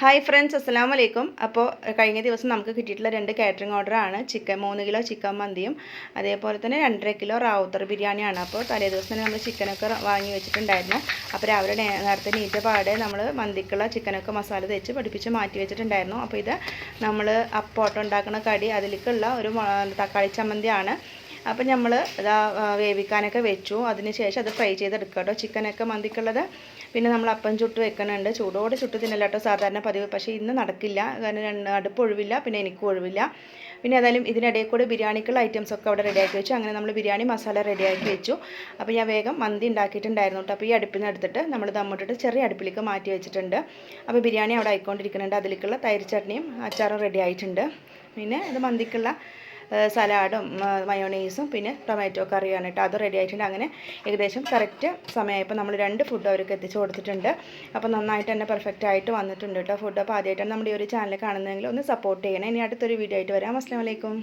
Hi friends, അസ്സലാമു അലൈക്കും. അപ്പോൾ കഴിഞ്ഞ ദിവസം നമുക്ക് കിട്ടിയിട്ടുള്ള 2 കാറ്ററിംഗ് ഓർഡറാണ്. 3 കിലോ ചിക്കൻ മന്തിയും അതേപോലെ തന്നെ 2.5 കിലോ റാവുത്തർ ബിരിയാണിയാണ്. അപ്പോൾ തലേ ദിവസം തന്നെ നമ്മൾ ചിക്കനൊക്കെ വാങ്ങി വെച്ചിട്ടുണ്ടായിരുന്നു. അപ്പോൾ രാവിലെ നേരത്തെ നീറ്റ പാടെ നമ്മൾ മന്തിക്കുള്ള ചിക്കനൊക്കെ മസാല തേച്ച് പഠിപ്പിച്ച് മാറ്റി വെച്ചിട്ടുണ്ടായിരുന്നു. അപ്പോൾ ഇത് നമ്മൾ അപ്പോട്ടം ഉണ്ടാക്കുന്ന കടി അതിലേക്കുള്ള ഒരു തക്കാളി ചമ്മന്തിയാണ്. അപ്പം നമ്മൾ ഇതാ വേവിക്കാനൊക്കെ വെച്ചു. അതിന് ശേഷം അത് ഫ്രൈ ചെയ്തെടുക്കുക കേട്ടോ, ചിക്കനൊക്കെ മന്തിക്കുള്ളത്. പിന്നെ നമ്മൾ അപ്പം ചുട്ട് വെക്കുന്നുണ്ട്. ചൂടോടെ ചുട്ട് തിന്നല്ല കേട്ടോ സാധാരണ പതിവ്. പക്ഷേ ഇന്ന് നടക്കില്ല, കാരണം അടുപ്പ് ഒഴിവില്ല, പിന്നെ എനിക്കും ഒഴിവില്ല. പിന്നെ ഏതായാലും ഇതിനിടയിൽ കൂടെ ബിരിയാണിക്കുള്ള ഐറ്റംസൊക്കെ അവിടെ റെഡിയാക്കി വെച്ചു. അങ്ങനെ നമ്മൾ ബിരിയാണി മസാല റെഡിയാക്കി വെച്ചു. അപ്പോൾ ഞാൻ വേഗം മന്തി ഉണ്ടാക്കിയിട്ടുണ്ടായിരുന്നു കേട്ടോ. അപ്പോൾ ഈ അടുപ്പിൽ നിന്ന് എടുത്തിട്ട് നമ്മൾ ദമ്മിട്ടിട്ട് ചെറിയ അടുപ്പിലേക്ക് മാറ്റി വെച്ചിട്ടുണ്ട്. അപ്പോൾ ബിരിയാണി അവിടെ ആയിക്കൊണ്ടിരിക്കുന്നുണ്ട്. അതിലേക്കുള്ള തൈര് ചട്നിയും അച്ചാറും റെഡി ആയിട്ടുണ്ട്. പിന്നെ ഇത് മന്തിക്കുള്ള സലാഡും മയോണൈസും പിന്നെ ടൊമാറ്റോ കറിയാണ് കേട്ടോ, അത് റെഡി ആയിട്ടുണ്ട്. അങ്ങനെ ഏകദേശം കറക്റ്റ് സമയമായപ്പോൾ നമ്മൾ 2 ഫുഡ് അവർക്ക് എത്തിച്ചു കൊടുത്തിട്ടുണ്ട്. അപ്പോൾ നന്നായിട്ട് തന്നെ പെർഫെക്റ്റ് ആയിട്ട് വന്നിട്ടുണ്ട് കേട്ടോ ഫുഡ്. അപ്പോൾ ആദ്യമായിട്ടാണ് നമ്മുടെ ഈ ഒരു ചാനൽ കാണുന്നതെങ്കിൽ ഒന്ന് സപ്പോർട്ട് ചെയ്യണം. ഇനി അടുത്തൊരു വീഡിയോ ആയിട്ട് വരാം. അസ്സലാമു അലൈക്കും.